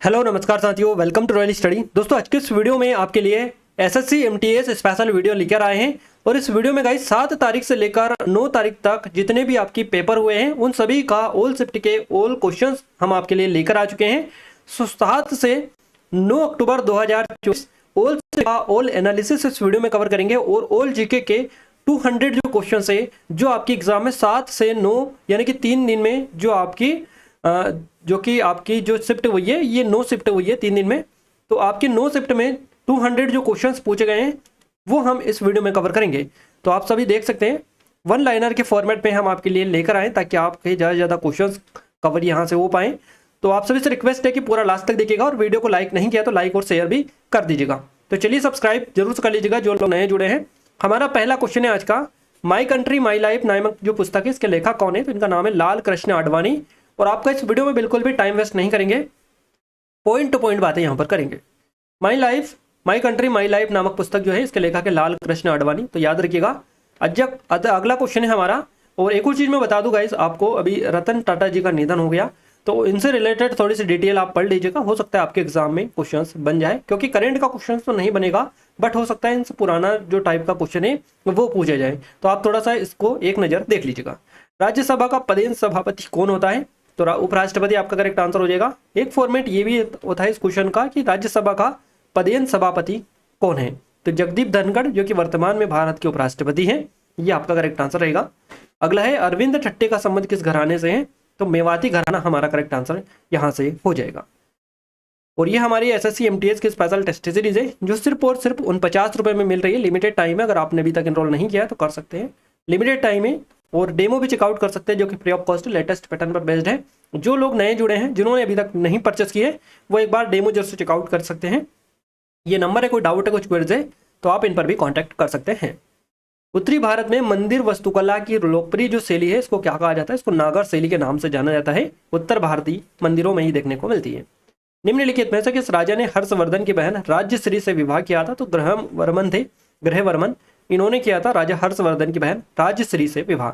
Hello नमस्कार साथियों, welcome to royal study. दोस्तों आज के इस वीडियो में आपके लिए एसएससी एमटीएस स्पेशल वीडियो लेकर आए हैं। और इस वीडियो में गाइस 7 तारीख से लेकर 9 तारीख तक जितने भी आपकी पेपर हुए हैं उन सभी का ऑल शिफ्ट के ऑल क्वेश्चंस हम आपके लिए लेकर आ चुके हैं। 7 से 9 अक्टूबर 2024 ऑल का ऑल एनालिसिस इस वीडियो में कवर करेंगे। और ऑल जीके के 200 जो क्वेश्चन है जो आपकी एग्जाम में 7 से 9 यानी कि 3 दिन में जो आपकी जो शिफ्ट हुई है, ये 9 शिफ्ट हुई है 3 दिन में। तो आपके 9 शिफ्ट में 200 जो क्वेश्चंस पूछे गए हैं वो हम इस वीडियो में कवर करेंगे। तो आप सभी देख सकते हैं वन लाइनर के फॉर्मेट में हम आपके लिए लेकर आए ताकि आपके ज़्यादा से ज़्यादा क्वेश्चंस कवर यहाँ से हो पाए। तो आप सभी से रिक्वेस्ट है कि पूरा लास्ट तक देखिएगा और वीडियो को लाइक नहीं किया तो लाइक और शेयर भी कर दीजिएगा। तो चलिए सब्सक्राइब जरूर कर लीजिएगा जो लोग नए जुड़े हैं। हमारा पहला क्वेश्चन है आज का, माई कंट्री माई लाइफ नामक जो पुस्तक है इसके लेखक कौन है? तो इनका नाम है लाल कृष्ण आडवाणी। और आपका इस वीडियो में बिल्कुल भी टाइम वेस्ट नहीं करेंगे, पॉइंट टू पॉइंट बातें यहाँ पर करेंगे। My life my country my life नामक पुस्तक जो है इसके लेखक है लाल कृष्ण आडवाणी। तो याद रखिएगा। अगला क्वेश्चन है हमारा। और एक और चीज़ मैं बता दूं गाइस, आपको अभी रतन टाटा जी का निधन हो गया, तो इनसे रिलेटेड थोड़ी सी डिटेल आप पढ़ लीजिएगा। हो सकता है आपके एग्जाम में क्वेश्चंस बन जाए, क्योंकि करंट का क्वेश्चन तो नहीं बनेगा बट हो सकता है इनसे पुराना जो टाइप का क्वेश्चन है वो पूछा जाए। तो आप थोड़ा सा इसको एक नज़र देख लीजिएगा। राज्यसभा का पदेन सभापति कौन होता है? तो उपराष्ट्रपति आपका करेक्ट आंसर हो जाएगा। एक फॉर्मेट ये भी होता है इस क्वेश्चन का कि राज्यसभा का पदेन सभापति कौन है? तो जगदीप धनखड़ जो कि वर्तमान में भारत के उपराष्ट्रपति हैं, ये आपका करेक्ट आंसर रहेगा। अगला है अरविंद ठट्टे का संबंध किस घराने से है? तो मेवाती घराना हमारा करेक्ट आंसर यहाँ से हो जाएगा। और ये हमारी एसएससी एमटीएस की स्पेशल टेस्ट सीरीज है जो सिर्फ और सिर्फ 49 रुपये में मिल रही है। लिमिटेड टाइम है, अगर आपने अभी तक एनरोल नहीं किया है तो कर सकते हैं, लिमिटेड टाइम है। और डेमो भी चेकआउट कर सकते हैं जो कि free of cost latest pattern पर बेस्ड है। जो लोग नए जुड़े हैं जिन्होंने अभी तक नहीं परचेस किए वो एक बार डेमो जरूर से चेकआउट कर सकते हैं। ये नंबर है, कोई डाउट है कुछ क्वेरीज है तो आप इन पर भी कॉन्टैक्ट कर सकते हैं। उत्तरी भारत में मंदिर वास्तुकला की लोकप्रिय जो शैली है इसको क्या कहा जाता है? इसको नागर शैली के नाम से जाना जाता है। उत्तर भारतीय मंदिरों में ही देखने को मिलती है। निम्नलिखित में से किस राजा ने हर्षवर्धन की बहन राज्यश्री से विवाह किया था? तो ग्रहवर्मन इन्होंने किया था राजा हर्षवर्धन की बहन राज्यश्री से विवाह।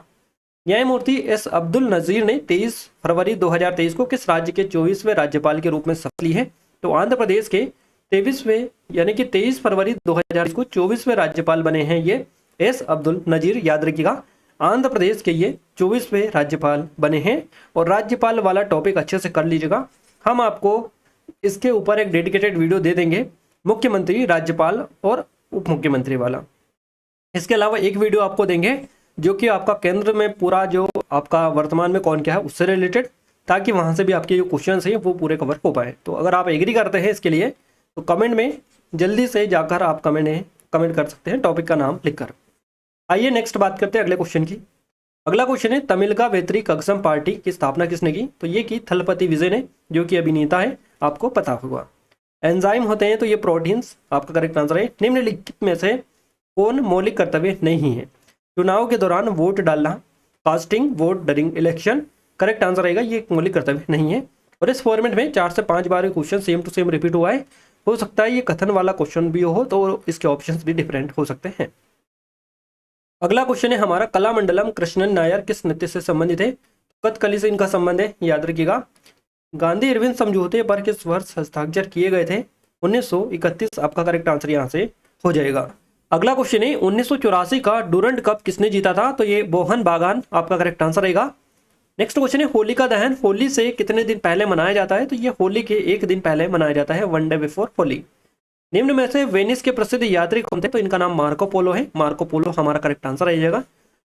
न्यायमूर्ति एस अब्दुल नजीर ने 23 फरवरी 2023 को किस राज्य के 24वें राज्यपाल के रूप में शपथ ली है? तो आंध्र प्रदेश के 23वें यानी कि 23 फरवरी 2023 को 24वें राज्यपाल बने हैं ये एस अब्दुल नजीर। याद रखिएगा, आंध्र प्रदेश के ये 24वें राज्यपाल बने हैं। और राज्यपाल वाला टॉपिक अच्छे से कर लीजिएगा, हम आपको इसके ऊपर एक डेडिकेटेड वीडियो दे देंगे, मुख्यमंत्री, राज्यपाल और उप मुख्यमंत्री वाला। इसके अलावा एक वीडियो आपको देंगे जो कि आपका केंद्र में पूरा जो आपका वर्तमान में कौन क्या है उससे रिलेटेड, ताकि वहां से भी आपके जो क्वेश्चन हैं वो पूरे कवर हो पाए। तो अगर आप एग्री करते हैं इसके लिए तो कमेंट में जल्दी से जाकर आप कमेंट कर सकते हैं टॉपिक का नाम लिखकर। आइए नेक्स्ट बात करते हैं अगले क्वेश्चन की। अगला क्वेश्चन है, तमिलका वेत्री कगसम पार्टी की स्थापना किसने की? तो ये की थलपति विजय ने, जो कि अभिनेता है, आपको पता होगा। एंजाइम होते हैं तो ये प्रोटीन्स, आपका करेक्ट आंसर है। निम्नलिखित में से कौन मौलिक कर्तव्य नहीं है? चुनाव के दौरान वोट डालना, casting vote during election, correct answer रहेगा ये मौलिक कर्तव्य नहीं है। और इस फॉर्मेट में 4 से 5 बार question same to same repeat हुआ है। हो सकता है ये कथन वाला क्वेश्चन भी हो तो इसके ऑप्शंस भी डिफरेंट हो सकते हैं। अगला क्वेश्चन है हमारा, कलामंडलम कृष्णन नायर किस नृत्य से संबंधित है? कथकली से इनका संबंध है। याद रखिएगा। गांधी इरविन समझौते पर किस वर्ष हस्ताक्षर किए गए थे? 1931 आपका करेक्ट आंसर यहाँ से हो जाएगा। अगला क्वेश्चन है, 1984 का डूरंड कप किसने जीता था? तो ये मोहन बागान आपका करेक्ट आंसर रहेगा। नेक्स्ट क्वेश्चन है, होली का दहन होली से कितने दिन पहले मनाया जाता है? तो ये होली के 1 दिन पहले मनाया जाता है, 1 डे बिफोर होली। निम्न में से वेनिस के प्रसिद्ध यात्री कौन थे? तो इनका नाम मार्को पोलो है। मार्को पोलो हमारा करेक्ट आंसर रह जाएगा।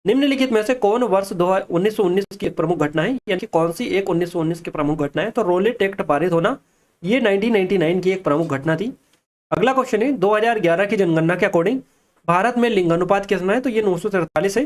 निम्नलिखित में से कौन वर्ष 1919 की एक प्रमुख घटना है, यानी कौन सी एक 1919 की प्रमुख घटना है? तो रोलेट एक्ट पारित होना, ये 1999 की एक प्रमुख घटना थी। अगला क्वेश्चन है, 2011 की जनगणना के अकॉर्डिंग भारत में लिंगानुपात कितना है? तो ये 943 है।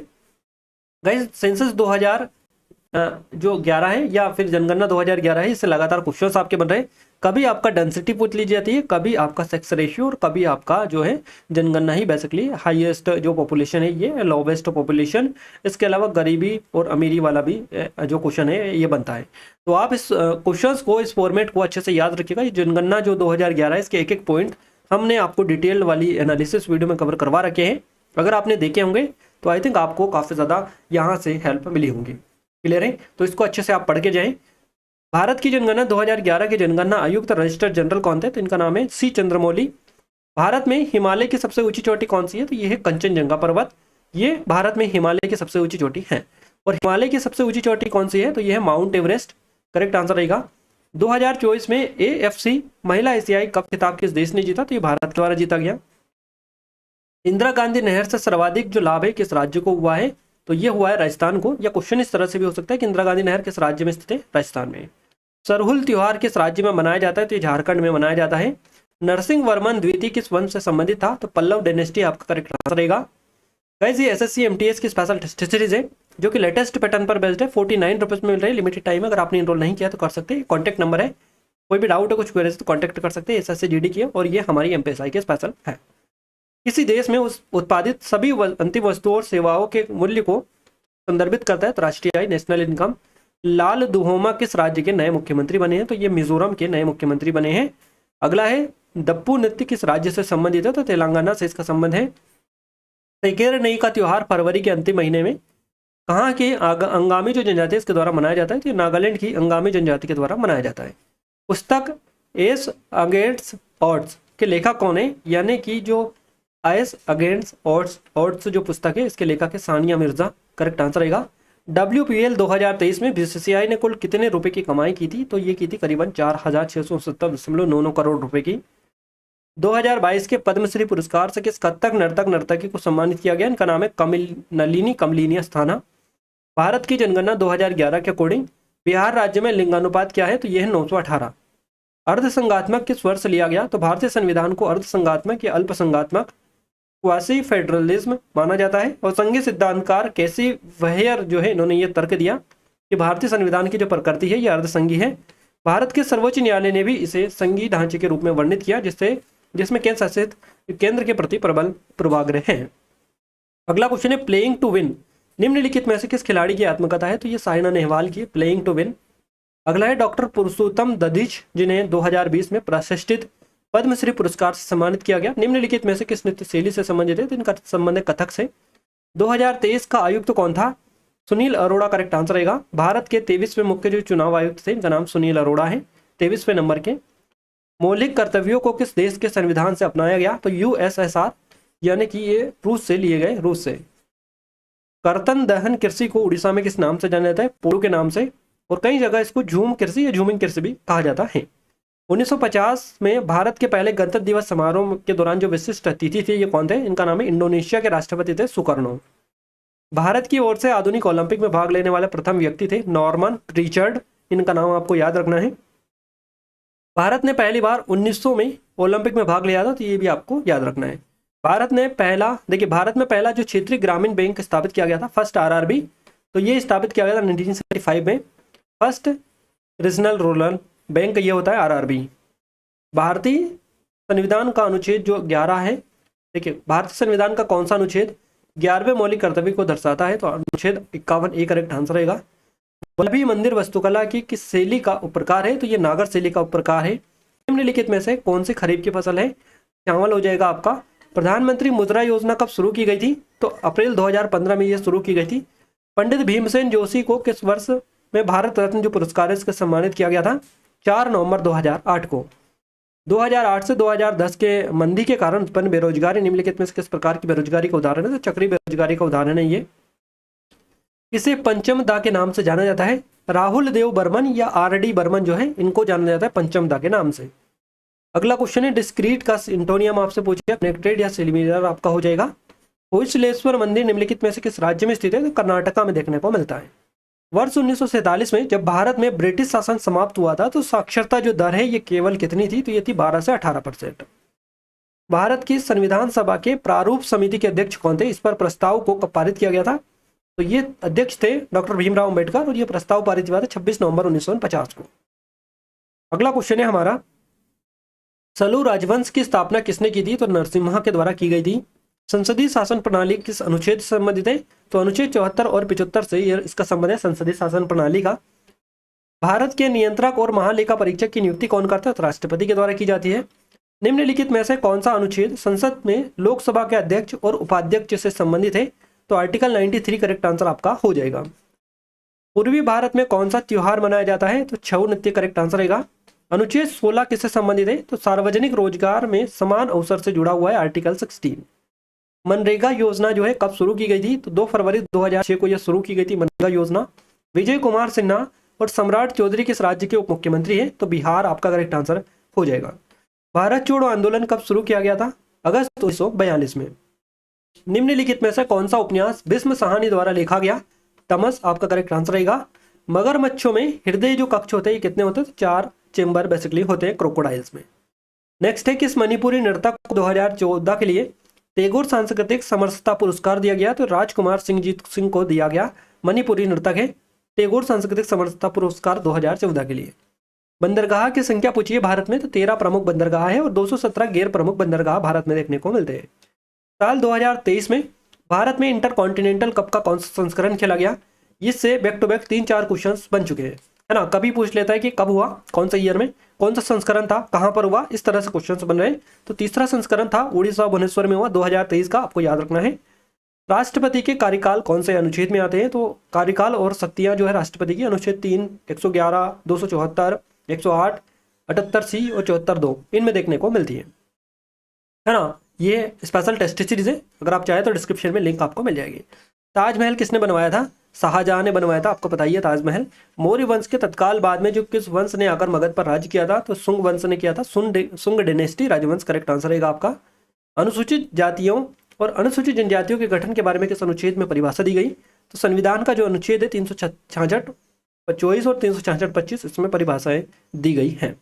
गाइस सेंसस 2011 है या फिर जनगणना 2011 है, इससे लगातार क्वेश्चंस आपके बन रहे हैं। कभी आपका डेंसिटी पूछ ली जाती है, कभी आपका सेक्स रेशियो, और कभी आपका जो है जनगणना ही बेसिकली हाईएस्ट जो पॉपुलेशन है ये लोवेस्ट पॉपुलेशन। इसके अलावा गरीबी और अमीरी वाला भी जो क्वेश्चन है ये बनता है। तो आप इस क्वेश्चंस को, इस फॉर्मेट को अच्छे से याद रखिएगा। ये जनगणना जो 2011 है इसके एक एक पॉइंट हमने आपको डिटेल वाली एनालिसिस वीडियो में कवर करवा रखे हैं। अगर आपने देखे होंगे तो आई थिंक आपको काफ़ी ज़्यादा यहाँ से हेल्प मिली होंगी। क्लियर है? तो इसको अच्छे से आप पढ़ के जाएं। भारत की जनगणना 2011 के जनगणना आयुक्त रजिस्टर जनरल कौन थे? तो इनका नाम है सी चंद्रमौली। भारत में हिमालय की सबसे ऊंची चोटी कौन सी है? तो ये है कंचनजंगा पर्वत। ये भारत में हिमालय की सबसे ऊंची चोटी है। और हिमालय की सबसे ऊंची चोटी कौन सी है? तो ये है माउंट एवरेस्ट। करेक्ट आंसर रहेगा। 2024 में AFC महिला एशियाई कप खिताब किस देश ने जीता? तो ये भारत द्वारा जीता गया। इंदिरा गांधी नहर से सर्वाधिक जो लाभ है किस राज्य को हुआ है? तो ये हुआ है राजस्थान को। या क्वेश्चन इस तरह से भी हो सकता है कि इंदिरा गांधी नहर किस राज्य में स्थित है? राजस्थान में। सरहुल त्योहार किस राज्य में मनाया जाता है? तो ये झारखंड में मनाया जाता है। नरसिंह वर्मन द्वितीय किस वंश से संबंधित था? तो पल्लव डायनेस्टी आपका करेक्ट आंसर रहेगा। गाइस ये SSC MTS की स्पेशल टेस्ट सीरीज है जो कि लेटेस्ट पैटर्न पर बेस्ड है। 49 रुपीज में मिल रही है, लिमिटेड टाइम है। अगर आपने इनरोल नहीं किया तो कर सकते हैं। कॉन्टैक्ट नंबर है, कोई भी डाउट है कुछ क्वेरीज तो कॉन्टैक्ट कर सकते हैं। SSC GD की है और ये हमारी MPSI के स्पेशल है। किसी देश में उस उत्पादित सभी अंतिम वस्तुओं और सेवाओं के मूल्य को संदर्भित करता है तो राष्ट्रीय आय नेशनल इनकम। लाल दुहोमा किस राज्य के नए मुख्यमंत्री बने हैं? तो ये मिजोरम के नए मुख्यमंत्री बने हैं। अगला है दप्पू नृत्य किस राज्य से संबंधित है? तो तेलंगाना से इसका संबंध है। तेकेर नई का त्योहार फरवरी के अंतिम महीने में कहाँ के अंगामी जो जनजाति है इसके द्वारा मनाया जाता है? तो नागालैंड की अंगामी जनजाति के द्वारा मनाया जाता है। पुस्तक एस अगेंस्ट ऑड्स के लेखक कौन है? यानी कि जो एस अगेंस्ट ऑड्स जो पुस्तक है इसके लेखक है सानिया मिर्जा। करेक्ट आंसर रहेगा। WPL 2023 में BCCI ने कुल कितने रुपए की कमाई की थी? तो ये की थी करीबन 4669.99 करोड़ रुपए की। 2022 के पद्मश्री पुरस्कार से किस कथक नर्तकी को सम्मानित किया गया? इनका नाम है नलिनी कमलिनी अस्थाना। भारत की जनगणना 2011 के अकॉर्डिंग बिहार राज्य में लिंगानुपात क्या है? तो यह है 918। अर्धसंघात्मक किस वर्ष लिया गया? तो भारतीय संविधान को अर्धसंघात्मक या अल्पसंघात्मक क्वासी फेडरलिज्म माना जाता है। और संघीय सिद्धांतकार कैसी वहेयर जो है इन्होंने ये तर्क दिया कि भारतीय संविधान की जो प्रकृति है ये अर्धसंघी है। भारत के सर्वोच्च न्यायालय ने भी इसे संघीय ढांचे के रूप में वर्णित किया जिसमें केंद्र के प्रति प्रबल पूर्वाग्रह है। अगला क्वेश्चन है प्लेइंग टू विन निम्नलिखित में से किस खिलाड़ी की आत्मकथा है? तो ये साइना नेहवाल की प्लेइंग टू विन। अगला है डॉक्टर पुरुषोत्तम दधीच जिन्हें 2020 में प्रतिष्ठित पद्मश्री पुरस्कार से सम्मानित किया गया। निम्नलिखित में से किस नृत्य शैली से संबंधित है? तो इनका संबंध है कथक से। 2023 का आयुक्त कौन था? सुनील अरोड़ा करेक्ट आंसर रहेगा। भारत के 23वें मुख्य जो चुनाव आयुक्त थे इनका नाम सुनील अरोड़ा है, 23वें नंबर के। मौलिक कर्तव्यों को किस देश के संविधान से अपनाया गया? तो USSR यानी कि ये रूस से लिए गए, रूस से। कर्तन दहन कृषि को उड़ीसा में किस नाम से जाना जाता है? पोड़ू के नाम से। और कई जगह इसको झूम कृषि या झूमिंग कृषि भी कहा जाता है। 1950 में भारत के पहले गणतंत्र दिवस समारोह के दौरान जो विशिष्ट अतिथि थे ये कौन थे? इनका नाम है इंडोनेशिया के राष्ट्रपति थे सुकर्णो। भारत की ओर से आधुनिक ओलंपिक में भाग लेने वाले प्रथम व्यक्ति थे नॉर्मन प्रीचर्ड। इनका नाम आपको याद रखना है। भारत ने पहली बार 1900 में ओलंपिक में भाग लिया था तो ये भी आपको याद रखना है। भारत में पहला जो क्षेत्रीय ग्रामीण बैंक स्थापित किया गया था फर्स्ट RRB, तो ये स्थापित किया गया था 1975 में। फर्स्ट रीजनल रूरल बैंक ये होता है RRB। भारतीय संविधान का अनुच्छेद जो 11 है, देखिए भारतीय संविधान का कौन सा अनुच्छेद 11वें मौलिक कर्तव्य को दर्शाता है? तो अनुच्छेद 51 एक करेक्ट आंसर रहेगा। वल्लभी मंदिर वास्तुकला की किस शैली का उपप्रकार है? तो ये नागर शैली का उपप्रकार है। निम्नलिखित में से कौन सी खरीफ की फसल है? चावल हो जाएगा आपका। प्रधानमंत्री मुद्रा योजना कब शुरू की गई थी? तो अप्रैल 2015 में ये शुरू की गई थी। पंडित भीमसेन जोशी को किस वर्ष में भारत रत्न जो पुरस्कार है इसका सम्मानित किया गया था? 4 नवंबर 2008 को। 2008 से 2010 के मंदी के कारण उत्पन्न बेरोजगारी निम्नलिखित में से किस प्रकार की बेरोजगारी का उदाहरण है? तो चक्रीय बेरोजगारी का उदाहरण है ये। इसे पंचम दा के नाम से जाना जाता है। राहुल देव बर्मन या RD बर्मन जो है इनको जाना जाता है पंचम दा के नाम से। अगला क्वेश्चन है डिस्क्रीट का सिंटोनियम आपसे पूछेगा, कनेक्टेड या सिमिलर आपका हो जाएगा। होयसलेश्वर मंदिर निम्नलिखित में से किस राज्य में स्थित है? तो कर्नाटका में देखने को मिलता है। वर्ष 1947 में जब भारत में ब्रिटिश शासन समाप्त हुआ था तो साक्षरता जो दर है ये केवल कितनी थी? तो ये थी 12 से 18%। भारत की संविधान सभा के प्रारूप समिति के अध्यक्ष कौन थे? इस पर प्रस्ताव को कब पारित किया गया था? तो ये अध्यक्ष थे डॉक्टर भीमराव अंबेडकर और ये प्रस्ताव पारित हुआ था 26 नवंबर 1949 को। अगला क्वेश्चन है हमारा सलू राजवंश की स्थापना किसने की थी? तो नरसिम्हा के द्वारा की गई थी। संसदीय शासन प्रणाली किस अनुच्छेद से संबंधित है? तो अनुच्छेद 74 और 75 से इसका संबंध है संसदीय शासन प्रणाली का। भारत के नियंत्रक और महालेखा परीक्षक की नियुक्ति कौन करता है? तो राष्ट्रपति के द्वारा की जाती है। निम्नलिखित में से कौन सा अनुच्छेद संसद में लोकसभा के अध्यक्ष और उपाध्यक्ष से संबंधित है? तो आर्टिकल 93 करेक्ट आंसर आपका हो जाएगा। पूर्वी भारत में कौन सा त्योहार मनाया जाता है? तो छऊ नृत्य करेक्ट आंसर रहेगा। अनुच्छेद 16 किससे संबंधित है? तो सार्वजनिक रोजगार में समान अवसर से जुड़ा हुआ है, आर्टिकल 16। मनरेगा योजना जो है कब शुरू की गई थी? तो 2 फरवरी 2006 को यह शुरू की गई थी मनरेगा योजना। विजय कुमार सिन्हा और सम्राट चौधरी किस राज्य के उप मुख्यमंत्री हैं? तो बिहार आपका करेक्ट आंसर हो जाएगा। भारत छोड़ो आंदोलन कब शुरू किया गया था? अगस्त 1942 में। निम्नलिखित में से कौन सा उपन्यास भीष्म साहनी द्वारा लिखा गया? तमस आपका करेक्ट आंसर रहेगा। मगरमच्छों में हृदय जो कक्ष होते हैं कितने होते हैं? तो 4 चेंबर बेसिकली होते हैं क्रोकोडाइल्स में। नेक्स्ट है किस मणिपुरी नर्तक को 2014 के लिए टैगोर सांस्कृतिक समरसता पुरस्कार दिया गया? तो राजकुमार सिंह सिंह को दिया गया। मणिपुरी नर्तक है, टैगोर सांस्कृतिक समरसता पुरस्कार 2014 के लिए। बंदरगाह की संख्या पूछिए भारत में? तो 13 प्रमुख बंदरगाह है और 217 गैर प्रमुख बंदरगाह भारत में देखने को मिलते हैं। साल 2023 में भारत में इंटरकॉन्टिनेंटल कप का कौन सा संस्करण खेला गया? इससे बैक टू बैक 3-4 क्वेश्चंस बन चुके हैं, है ना। कभी पूछ लेता है कि कब हुआ, कौन सा ईयर में, कौन सा संस्करण था, कहां पर हुआ, इस तरह से क्वेश्चंस बन रहे हैं। तो तीसरा संस्करण था उड़ीसा भुवनेश्वर में हुआ 2023 का, आपको याद रखना है। राष्ट्रपति के कार्यकाल कौन से अनुच्छेद में आते हैं? तो कार्यकाल और शक्तियां जो है राष्ट्रपति की अनुच्छेद 3, 111, 274, 108, 78C और 74(2) इनमें देखने को मिलती है ना। ये स्पेशल टेस्ट सीरीज है, अगर आप चाहें तो डिस्क्रिप्शन में लिंक आपको मिल जाएगी। ताजमहल किसने बनवाया था? शाहजहां ने बनवाया था, आपको पता ही है ताजमहल। मौर्य वंश के तत्काल बाद में जो किस वंश ने आकर मगध पर राज्य किया था? तो सुंग वंश ने किया था, सुंग डिनेस्टी राजवंश करेक्ट आंसर रहेगा आपका। अनुसूचित जातियों और अनुसूचित जनजातियों के गठन के बारे में किस अनुच्छेद में परिभाषा दी गई? तो संविधान का जो अनुच्छेद है 366, 24 और 366, 25 इसमें परिभाषाएं दी गई हैं।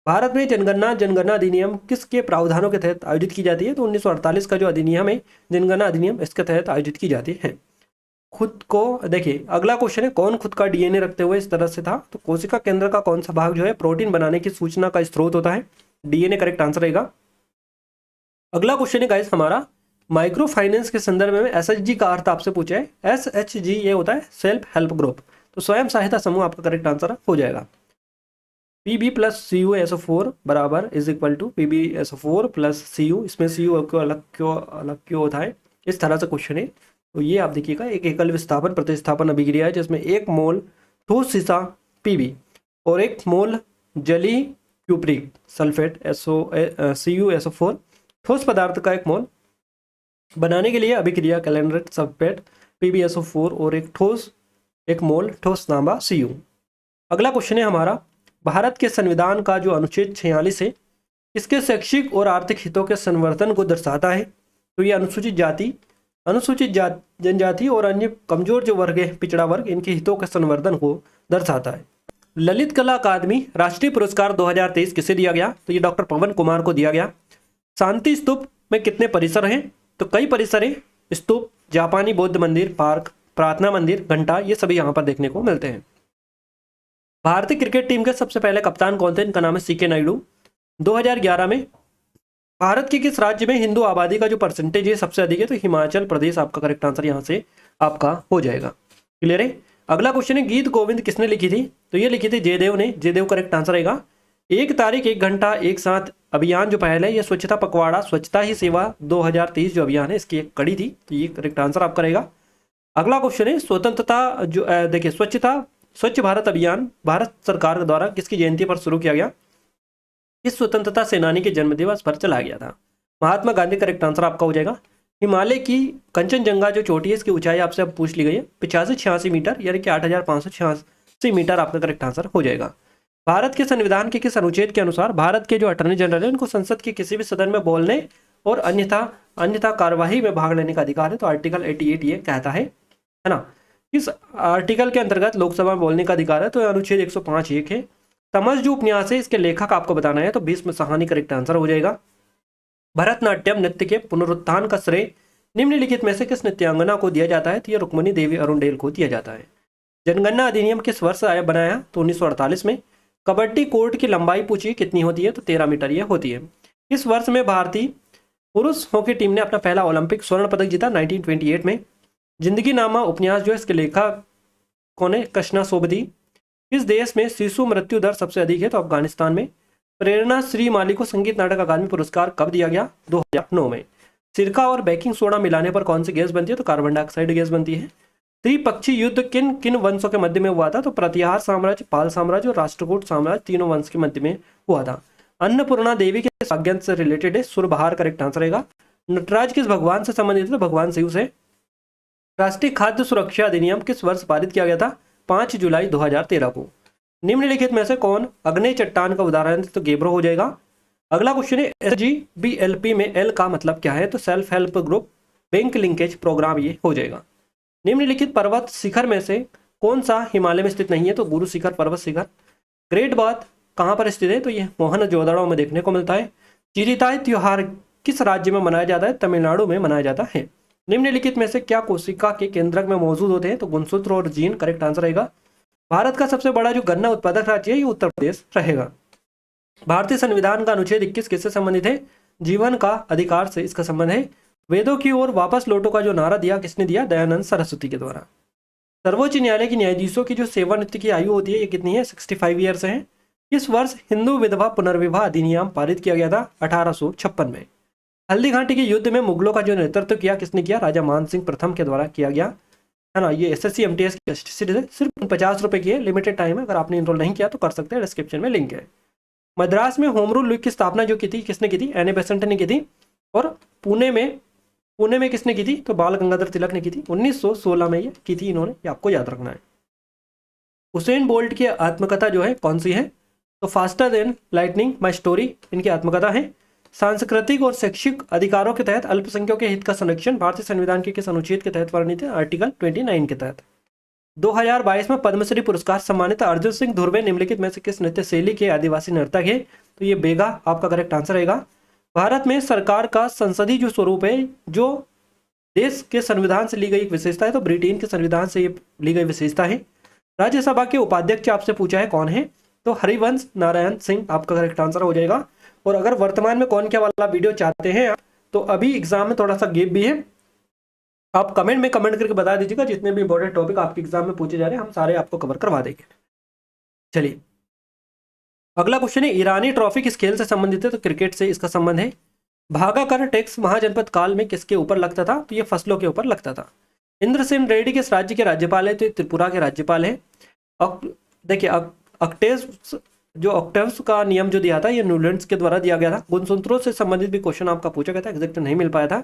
भारत में जनगणना अधिनियम किसके प्रावधानों के तहत आयोजित की जाती है? तो 1948 का जो अधिनियम है जनगणना अधिनियम, इसके तहत आयोजित की जाती है। खुद को देखिए, अगला क्वेश्चन है कौन खुद का डीएनए रखते हुए इस तरह से था? तो कोशिका केंद्र का कौन सा भाग जो है प्रोटीन बनाने की सूचना का स्रोत होता है? डीएनए करेक्ट आंसर रहेगा। अगला क्वेश्चन है गाइस हमारा, माइक्रो फाइनेंस के संदर्भ में एसएचजी का अर्थ आपसे पूछा है। एसएचजी ये होता है सेल्फ हेल्प ग्रुप, तो स्वयं सहायता समूह आपका करेक्ट आंसर हो जाएगा। PB + CuSO4 बराबर is equal to PbSO4 + Cu, इसमें Cu को अलग क्यों होता है, इस तरह से क्वेश्चन है। तो ये आप देखिएगा, एक एकल विस्थापन प्रतिस्थापन अभिक्रिया है जिसमें 1 मोल ठोस सीसा Pb और 1 मोल जली क्यूप्रिक सल्फेट CuSO4 ठोस पदार्थ का 1 मोल बनाने के लिए अभिक्रिया कैलेंडरेट सल्फेट PbSO4 और 1 मोल ठोस तांबा Cu। अगला क्वेश्चन है हमारा, भारत के संविधान का जो अनुच्छेद 46 है इसके शैक्षिक और आर्थिक हितों के संवर्धन को दर्शाता है? तो ये अनुसूचित जनजाति और अन्य कमजोर जो वर्ग है, पिछड़ा वर्ग, इनके हितों के संवर्धन को दर्शाता है। ललित कला अकादमी राष्ट्रीय पुरस्कार 2023 किसे दिया गया? तो ये डॉक्टर पवन कुमार को दिया गया। शांति स्तूप में कितने परिसर हैं? तो कई परिसर हैं, स्तूप, जापानी बौद्ध मंदिर, पार्क, प्रार्थना मंदिर, घंटा, ये सभी यहाँ पर देखने को मिलते हैं। भारतीय क्रिकेट टीम के सबसे पहले कप्तान कौन थे? इनका नाम है CK नायडू। 2011 में भारत के किस राज्य में हिंदू आबादी का जो परसेंटेज है सबसे अधिक है? तो हिमाचल प्रदेश आपका करेक्ट आंसर यहाँ से आपका हो जाएगा। क्लियर है। अगला क्वेश्चन है, गीत गोविंद किसने लिखी थी? तो ये लिखी थी जयदेव ने, जयदेव करेक्ट आंसर रहेगा। 1 तारीख 1 घंटा एक साथ अभियान जो पहले, ये स्वच्छता पखवाड़ा स्वच्छता ही सेवा 2023 जो अभियान है इसकी एक कड़ी थी, तो ये करेक्ट आंसर आपका रहेगा। अगला क्वेश्चन है, स्वतंत्रता जो देखिए स्वच्छ भारत अभियान भारत सरकार द्वारा किसकी जयंती पर शुरू किया गया? किस स्वतंत्रता सेनानी के जन्मदिवस पर चला गया था? महात्मा गांधी करेक्ट आंसर आपका हो जाएगा। हिमालय की कंचनजंगा जो चोटी है इसकी ऊंचाई आपसे अब पूछ ली गई है 85-86 मीटर, यानी कि 8586 मीटर आपका करेक्ट आंसर हो जाएगा। भारत के संविधान के किस अनुच्छेद के अनुसार भारत के जो अटॉर्नी जनरल है उनको संसद के किसी भी सदन में बोलने और अन्यथा कार्यवाही में भाग लेने का अधिकार है? तो आर्टिकल 88 ये कहता है ना। इस आर्टिकल के अंतर्गत लोकसभा में बोलने का अधिकार है? तो अनुच्छेद 105(1) है। तमस जो उपन्यास है इसके लेखक आपको बताना है, तो भीष्म साहनी करेक्ट आंसर हो जाएगा। भरतनाट्यम नृत्य के पुनरुत्थान का श्रेय निम्नलिखित में से किस नृत्यांगना को दिया जाता है? तो ये रुक्मिणी देवी अरुणडेल को दिया जाता है। जनगणना अधिनियम किस वर्ष बनाया? तो 1948 में। कबड्डी कोर्ट की लंबाई पूछिए कितनी होती है? तो 13 मीटर ये होती है। इस वर्ष में भारतीय पुरुष हॉकी टीम ने अपना पहला ओलंपिक स्वर्ण पदक जीता 1928 में। जिंदगी नामा उपन्यास जो है इसके लेखक कौन है? कृष्णा सोबती। किस देश में शिशु मृत्यु दर सबसे अधिक है? तो अफगानिस्तान में। प्रेरणा श्री माली को संगीत नाटक अकादमी पुरस्कार कब दिया गया? 2009 में। सिरका और बेकिंग सोडा मिलाने पर कौन सी गैस बनती है? तो कार्बन डाइऑक्साइड गैस बनती है। त्रिपक्षीय युद्ध किन किन वंशों के मध्य में हुआ था? तो प्रतिहार साम्राज्य, पाल साम्राज्य और राष्ट्रकूट साम्राज्य, तीनों वंश के मध्य में हुआ था। अन्नपूर्णा देवी के भाग्यंश से रिलेटेड है, सुरबहार करेक्ट आंसर रहेगा। नटराज किस भगवान से संबंधित है? तो भगवान शिव से। राष्ट्रीय खाद्य सुरक्षा अधिनियम किस वर्ष पारित किया गया था? 5 जुलाई 2013 को। निम्नलिखित में से कौन अग्नेय चट्टान का उदाहरण है? तो गेब्रो हो जाएगा। अगला क्वेश्चन है SGBLP में एल का मतलब क्या है? तो self help group, bank linkage programme, ये हो जाएगा। निम्नलिखित पर्वत शिखर में से कौन सा हिमालय में स्थित नहीं है? तो गुरु शिखर पर्वत शिखर। ग्रेट बाथ कहाँ पर स्थित है? तो ये मोहनजोदड़ो में देखने को मिलता है। चिरिताई त्योहार किस राज्य में मनाया जाता है? तमिलनाडु में मनाया जाता है। निम्नलिखित में से क्या कोशिका के केंद्रक में मौजूद होते हैं? तो गुणसूत्र और जीन करेक्ट आंसर रहेगा। भारत का सबसे बड़ा जो गन्ना उत्पादक राज्य है ये उत्तर प्रदेश रहेगा। भारतीय संविधान का अनुच्छेद 21 किससे संबंधित है? जीवन का अधिकार से इसका संबंध है। वेदों की ओर वापस लौटो का जो नारा दिया किसने दिया? दयानंद सरस्वती के द्वारा। सर्वोच्च न्यायालय के न्यायाधीशों की जो सेवानिवृत्ति की आयु होती है ये कितनी है? 65 ईयर्स है। किस वर्ष हिंदू विधवा पुनर्विवाह अधिनियम पारित किया गया था? 1856 में। हल्दी घाटी के युद्ध में मुगलों का जो नेतृत्व किया किसने किया? राजा मान सिंह प्रथम के द्वारा किया गया, है ना। ये SSC MTS की सीरीज है, सिर्फ 50 रुपए की है, लिमिटेड टाइम है। अगर आपने इनरोल नहीं किया तो कर सकते हैं, डिस्क्रिप्शन में लिंक है। मद्रास में होम रूल लीग की स्थापना जो की थी किसने की थी? एन ए बेसेंट ने की थी। और पुणे में किसने की थी? तो बाल गंगाधर तिलक ने की थी। 1916 में ये की थी इन्होंने, ये आपको याद रखना है। हुसैन बोल्ट की आत्मकथा जो है कौन सी है? तो faster than lightning my story इनकी आत्मकथा है। सांस्कृतिक और शैक्षिक अधिकारों के तहत अल्पसंख्यकों के हित का संरक्षण भारतीय संविधान के किस अनुच्छेद के तहत वर्णित है? आर्टिकल 29 के तहत। 2022 में पद्मश्री पुरस्कार सम्मानित अर्जुन सिंह धुर्वे निम्नलिखित में से किस नृत्य शैली के आदिवासी नर्तक है? तो ये बेगा आपका करेक्ट आंसर रहेगा। भारत में सरकार का संसदीय जो स्वरूप है, जो देश के संविधान से ली गई एक विशेषता है, तो ब्रिटेन के संविधान से ये ली गई विशेषता है। राज्यसभा के उपाध्यक्ष आपसे पूछा है कौन है? तो हरिवंश नारायण सिंह आपका करेक्ट आंसर हो जाएगा। और अगर वर्तमान में कौन क्या वाला वीडियो चाहते हैं आप, तो अभी एग्जाम में थोड़ा सा गैप भी है, आप कमेंट में कमेंट करके बता दीजिएगा। जितने भी इंपॉर्टेंट टॉपिक आपके एग्जाम में पूछे जा रहे हैं हम सारे आपको कवर करवा देंगे। चलिए अगला क्वेश्चन है, ईरानी ट्रॉफी किस खेल से संबंधित है? तो क्रिकेट से इसका संबंध है। भागाकर टैक्स महाजनपद काल में किसके ऊपर लगता था? तो ये फसलों के ऊपर लगता था। इंद्रसेन रेड्डी किस राज्य के राज्यपाल है? तो त्रिपुरा के राज्यपाल है। देखिए ऑक्टेव्स का नियम जो दिया था ये न्यूलैंड्स के द्वारा दिया गया था। गुणसूत्रों से संबंधित भी क्वेश्चन आपका पूछा गया था, एग्जैक्ट नहीं मिल पाया था।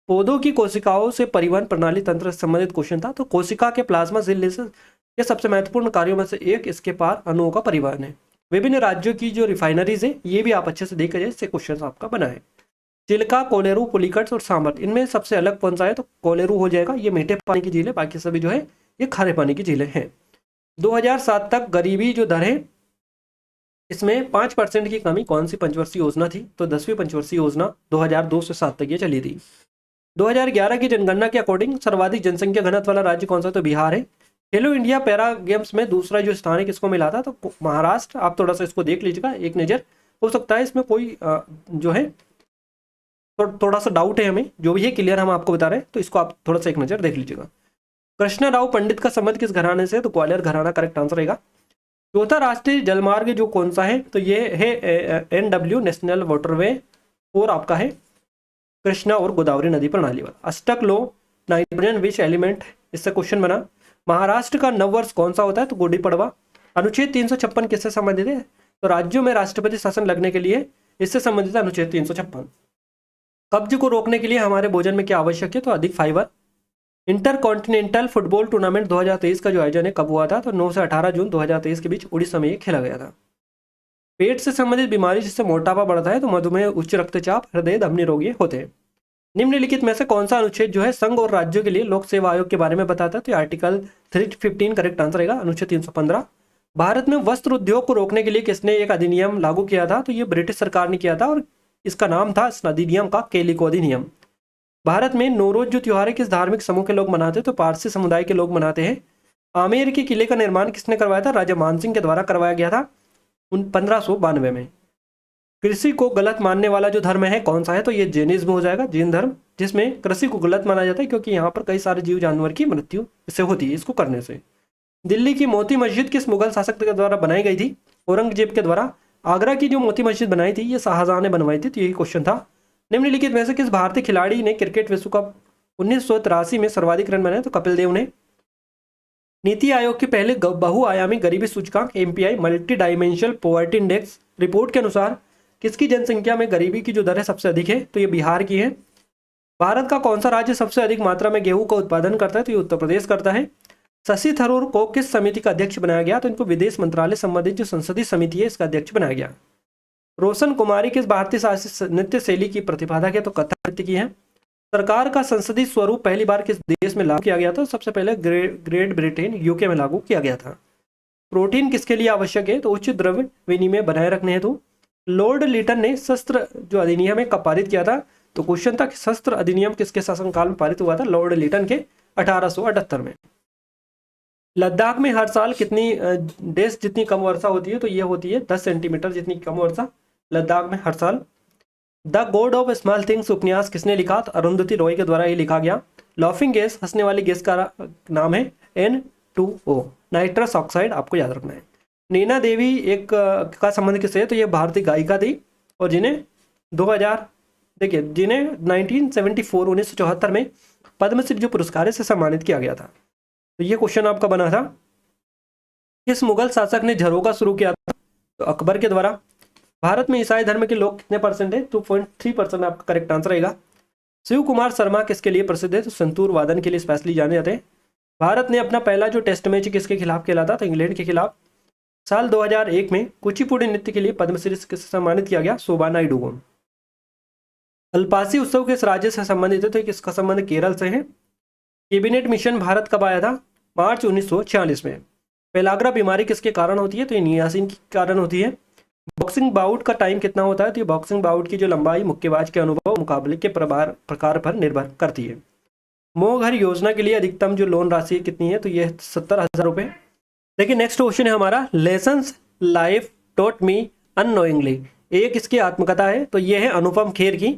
पौधों की कोशिकाओं से परिवहन प्रणाली तंत्र से संबंधित क्वेश्चन था। तो कोशिका के प्लाज्मा सेल ये सबसे महत्वपूर्ण कार्यों में से एक इसके पार अणुओं का परिवहन है। विभिन्न राज्यों की जो रिफाइनरीज है ये भी आप अच्छे से देख लीजिए, इससे क्वेश्चन आपका बना है। चिल्का, कोलेरू, पुलिकट्स और सांबर, इनमें सबसे अलग कौन सा है? तो कोलेरू हो जाएगा। ये मीठे पानी की झील है, बाकी सभी जो है ये खारे पानी की झीलें हैं। 2007 तक गरीबी जो दर है इसमें 5% की कमी कौन सी पंचवर्षीय योजना थी? तो 10वीं पंचवर्षीय योजना 2002 से 7 तक ये चली थी। 2011 की जनगणना के अकॉर्डिंग सर्वाधिक जनसंख्या घनत्व वाला राज्य कौन सा? तो बिहार है। खेलो इंडिया पैरा गेम्स में दूसरा जो स्थान है किसको मिला था? तो महाराष्ट्र। आप थोड़ा सा इसको देख लीजिएगा एक नज़र, हो सकता है इसमें कोई जो है थोड़ा सा डाउट है हमें, जो भी है क्लियर हम आपको बता रहे हैं, तो इसको आप थोड़ा सा एक नज़र देख लीजिएगा। कृष्णा राव पंडित का संबंध किस घराने से? तो ग्वालियर घराना करेक्ट आंसर रहेगा। चौथा राष्ट्रीय जलमार्ग जो कौन सा है? तो ये है NW नेशनल वाटरवे, और आपका है कृष्णा और गोदावरी नदी प्रणाली वाला। अष्टक लो नाइट्रोजन विच एलिमेंट, इससे क्वेश्चन बना। महाराष्ट्र का नववर्ष कौन सा होता है? तो गुड़ी पड़वा। अनुच्छेद 356 किससे संबंधित है? तो राज्यों में राष्ट्रपति शासन लगने के लिए इससे संबंधित अनुच्छेद 356। कब्ज को रोकने के लिए हमारे भोजन में क्या आवश्यक है? तो अधिक fibre. Inter continental football tournament 2023 का जो आयोजन है कब हुआ था? तो 9 से 18 जून 2023 के बीच उड़ीसा में ये खेला गया था। पेट से संबंधित बीमारी जिससे मोटापा बढ़ता है, तो मधुमेह, उच्च रक्तचाप, हृदय धमनी रोग ये होते हैं। निम्नलिखित में से कौन सा अनुच्छेद जो है संघ और राज्यों के लिए लोक सेवा आयोग के बारे में बताता है? तो आर्टिकल 315 करेक्ट आंसर रहेगा। अनुच्छेद 315। भारत में वस्त्र उद्योग को रोकने के लिए किसने एक अधिनियम लागू किया था? तो ये ब्रिटिश सरकार ने किया था, और इसका नाम था इस अधिनियम का केलिको अधिनियम। भारत में नौरोज जो त्योहार है किस धार्मिक समूह के लोग मनाते हैं? तो पारसी समुदाय के लोग मनाते हैं। आमेर के किले का निर्माण किसने करवाया था? राजा मानसिंह के द्वारा करवाया गया था 1592 में। कृषि को गलत मानने वाला जो धर्म है कौन सा है? तो ये जैनिज्म हो जाएगा, जैन धर्म, जिसमें कृषि को गलत माना जाता है क्योंकि यहाँ पर कई सारे जीव जानवर की मृत्यु इससे होती है इसको करने से। दिल्ली की मोती मस्जिद किस मुगल शासक के द्वारा बनाई गई थी? औरंगजेब के द्वारा। आगरा की जो मोती मस्जिद बनाई थी ये शाहजहां ने बनवाई थी, तो यही क्वेश्चन था। निम्नलिखित में से किस भारतीय खिलाड़ी ने क्रिकेट विश्व कप 1983 में सर्वाधिक रन बनाए? तो कपिल देव ने। नीति आयोग के पहले बहुआयामी गरीबी सूचकांक MPI multi dimensional poverty index report के अनुसार किसकी जनसंख्या में गरीबी की जो दर है सबसे अधिक है, तो ये बिहार की है। भारत का कौन सा राज्य सबसे अधिक मात्रा में गेहूं का उत्पादन करता है, तो ये उत्तर प्रदेश करता है। शशि थरूर को किस समिति का अध्यक्ष बनाया गया, तो इनको विदेश मंत्रालय संबंधित जो संसदीय समिति है इसका अध्यक्ष बनाया गया। रोशन कुमारी किस भारतीय शासित नृत्य शैली की प्रतिपादक है, तो कथक नृत्य की है। सरकार का संसदीय स्वरूप पहली बार किस देश में लागू किया गया था, सबसे पहले ग्रेट ब्रिटेन UK में लागू किया गया था। प्रोटीन किसके लिए आवश्यक है, तो उच्च द्रव्य विनिमय बनाए रखने हेतु। लॉर्ड लिटन ने शस्त्र जो अधिनियम है कब पारित किया था, तो क्वेश्चन था कि शस्त्र अधिनियम किसके शासनकाल में पारित हुआ था, लॉर्ड लिटन के 1878 में। लद्दाख में हर साल कितनी डेज जितनी कम वर्षा होती है, तो ये होती है 10 सेंटीमीटर जितनी कम वर्षा लद्दाख में हर साल। The God of small things उपन्यास किसने लिखा, तो अरुंधति रॉय के द्वारा ये लिखा गया। लाफिंग गैस हंसने वाली गैस का नाम है N2O, नाइट्रस ऑक्साइड, आपको याद रखना है। नैना देवी एक का संबंध किससे है, तो ये भारतीय गायिका थी और जिन्हें 1974 में पद्मश्री जो पुरस्कार से सम्मानित किया गया था। तो ये क्वेश्चन आपका बना था। किस मुगल शासक ने झरोखा शुरू किया था, तो अकबर के द्वारा। भारत में ईसाई धर्म के लोग कितने परसेंट है, 2.3% आपका करेक्ट आंसर रहेगा। शिव कुमार शर्मा किसके लिए प्रसिद्ध है, तो संतूर वादन के लिए स्पेशली जाने जाते हैं। भारत ने अपना पहला जो टेस्ट मैच किसके खिलाफ खेला था, तो इंग्लैंड के खिलाफ। साल 2001 में कुचिपुड़ी नृत्य के लिए पद्मश्री से सम्मानित किया गया, शोभा नायडू को। अल्पासी उत्सव किस राज्य से संबंधित है, तो किसका संबंध केरल से है। कैबिनेट मिशन भारत कब आया था, मार्च 1946 में। पेलाग्रा बीमारी किसके कारण होती है, तो ये नियासिन के कारण होती है। बॉक्सिंग बाउट का टाइम कितना होता है, तो ये बॉक्सिंग बाउट की जो लंबाई मुक्केबाज के अनुभव मुकाबले के प्रकार पर निर्भर करती है। मोह घर योजना के लिए अधिकतम जो लोन राशि कितनी है, तो ये 70,000 रुपये। देखिए नेक्स्ट क्वेश्चन है हमारा, lessons life taught me unknowingly, एक इसकी आत्मकथा है, तो ये है अनुपम खेर की।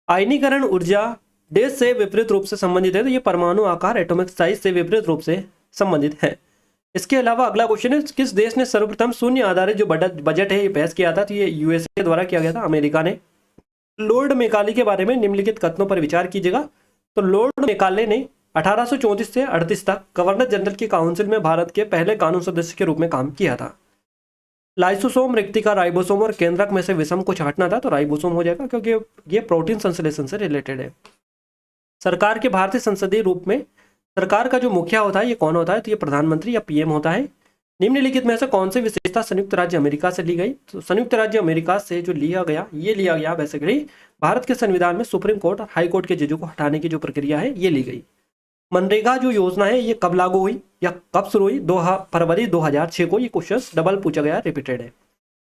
आयनीकरण ऊर्जा देश से विपरीत रूप से संबंधित है, तो ये परमाणु आकार एटॉमिक साइज से विपरीत रूप से संबंधित है। इसके अलावा अगला क्वेश्चन है, किस देश ने सर्वप्रथम शून्य आधारित जो बजट है ये पेश किया था, तो ये USA के द्वारा किया गया था, अमेरिका ने। लॉर्ड मैकाले के बारे में निम्नलिखित कथनों पर विचार कीजिएगा। तो लॉर्ड मैकाले ने 1834 से 38 तक गवर्नर जनरल की काउंसिल में भारत के पहले कानून सदस्य के रूप में काम किया था। लाइसोसोम रिक्तिका राइबोसोम और केंद्रक में से विषम को छांटना था, तो राइबोसोम हो जाएगा क्योंकि ये प्रोटीन संश्लेषण से रिलेटेड है। सरकार के भारतीय संसदीय रूप में सरकार का जो मुखिया होता है ये कौन होता है, तो ये प्रधानमंत्री या PM होता है। निम्नलिखित में से कौन सी विशेषता संयुक्त राज्य अमेरिका से ली गई, तो संयुक्त राज्य अमेरिका से जो लिया गया बेसिकली भारत के संविधान में सुप्रीम कोर्ट और हाई कोर्ट के जजों को हटाने की जो प्रक्रिया है ये ली गई। मनरेगा जो योजना है ये कब लागू हुई या कब शुरू हुई, 2 फरवरी 2006 को। ये क्वेश्चन डबल पूछा गया, रिपीटेड है।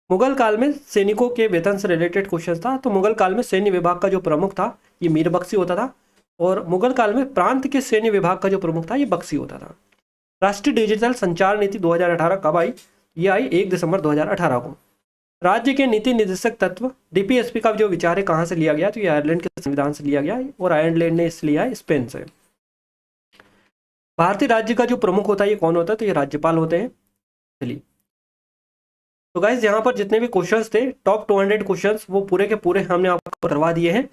मुगल काल में सैनिकों के वेतन से रिलेटेड क्वेश्चन था, तो मुगल काल में सैन्य विभाग का जो प्रमुख था ये मीर बख्शी होता था, और मुगल काल में प्रांत के सैन्य विभाग का जो प्रमुख था ये बख्शी होता था। राष्ट्रीय डिजिटल संचार नीति 2018 कब आई, ये आई 1 दिसंबर 2018 को। राज्य के नीति निर्देशक तत्व DPSP का जो विचार है कहाँ से लिया गया, तो ये आयरलैंड के संविधान से लिया गया, और आयरलैंड ने इस लिया है स्पेन से। भारतीय राज्य का जो प्रमुख होता है ये कौन होता है, तो ये राज्यपाल होते हैं। चलिए तो गाइज यहाँ पर जितने भी क्वेश्चंस थे टॉप 200 क्वेश्चंस वो पूरे के पूरे हमने आपको करवा दिए हैं।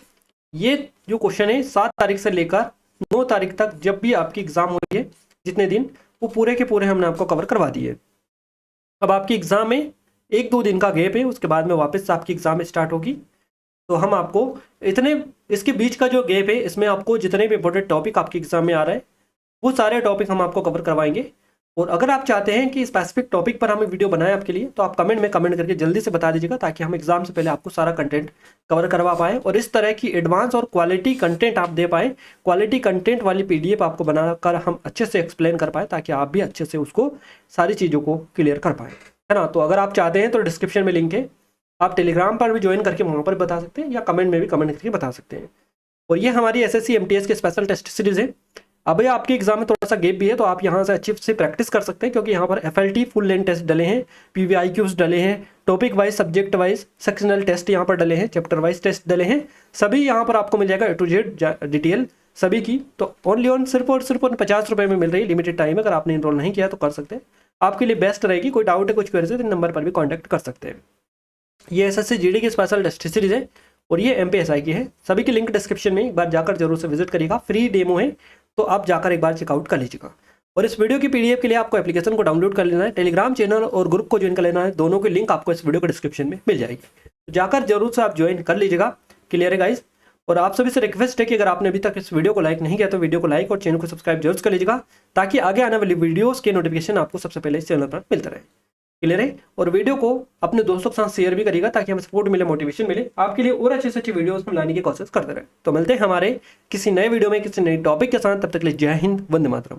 ये जो क्वेश्चन है 7 तारीख से लेकर 9 तारीख तक जब भी आपकी एग्जाम हो रही है जितने दिन, वो पूरे के पूरे हमने आपको कवर करवा दिए। अब आपकी एग्जाम में 1-2 दिन का गैप है, उसके बाद में वापस आपकी एग्जाम स्टार्ट होगी। तो हम आपको इसके बीच का जो गैप है इसमें आपको जितने भी इंपॉर्टेंट टॉपिक आपके एग्जाम में आ रहा है वो सारे टॉपिक हम आपको कवर करवाएंगे। और अगर आप चाहते हैं कि स्पेसिफिक टॉपिक पर हम वीडियो बनाएं आपके लिए, तो आप कमेंट में कमेंट करके जल्दी से बता दीजिएगा, ताकि हम एग्जाम से पहले आपको सारा कंटेंट कवर करवा पाएँ और इस तरह की एडवांस और क्वालिटी कंटेंट आप दे पाएँ। क्वालिटी कंटेंट वाली PDF आपको बनाकर हम अच्छे से एक्सप्लेन कर पाएँ, ताकि आप भी अच्छे से उसको सारी चीज़ों को क्लियर कर पाएँ, है ना। तो अगर आप चाहते हैं तो डिस्क्रिप्शन में लिंक है, आप टेलीग्राम पर भी ज्वाइन करके वहाँ पर बता सकते हैं, या कमेंट में भी कमेंट करके बता सकते हैं। और ये हमारी SSC MTS के स्पेशल टेस्ट सीरीज़ है। अभी आपके एग्जाम में थोड़ा सा गैप भी है, तो आप यहाँ से अच्छे से प्रैक्टिस कर सकते हैं, क्योंकि यहाँ पर FLT फुल लेंथ टेस्ट डले हैं, PVIQs डले हैं, topic wise subject wise sectional test यहाँ पर डले हैं, चैप्टर वाइज टेस्ट डले हैं, सभी यहाँ पर आपको मिल जाएगा A to Z डिटेल सभी की। तो ओनली ऑन सिर्फ और सिर्फ 50 रुपये में मिल रही है, लिमिटेड टाइम है। अगर आपने इनरोल नहीं किया तो कर सकते हैं, आपके लिए बेस्ट रहेगी। कोई डाउट है कुछ क्वेरी है तो नंबर पर भी कॉन्टैक्ट कर सकते हैं। ये SSC GD की स्पेशल टेस्ट सीरीज है और ये MPSI की है। सभी की लिंक डिस्क्रिप्शन में एक बार जाकर जरूर से विजिट करिएगा, फ्री डेमो है, तो आप जाकर एक बार चेकआउट कर लीजिएगा। और इस वीडियो की पीडीएफ के लिए आपको एप्लीकेशन को डाउनलोड कर लेना है, टेलीग्राम चैनल और ग्रुप को ज्वाइन कर लेना है। दोनों की लिंक आपको इस वीडियो के डिस्क्रिप्शन में मिल जाएगी, तो जाकर जरूर से आप ज्वाइन कर लीजिएगा। क्लियर है गाइज। और आप सभी से रिक्वेस्ट है कि अगर आपने अभी तक इस वीडियो को लाइक नहीं किया तो वीडियो को लाइक और चैनल को सब्सक्राइब जरूर कर लीजिएगा, ताकि आगे आने वाली वीडियोस के नोटिफिकेशन आपको सबसे पहले इस चैनल पर मिलता रहे। क्लियर है। और वीडियो को अपने दोस्तों के साथ शेयर भी करिएगा, ताकि हमें सपोर्ट मिले, मोटिवेशन मिले, आपके लिए और अच्छी से अच्छी वीडियोस में लाने की कोशिश करते रहे। तो मिलते हैं हमारे किसी नए वीडियो में किसी नए टॉपिक के साथ, तब तक के लिए जय हिंद, वंदे मातरम।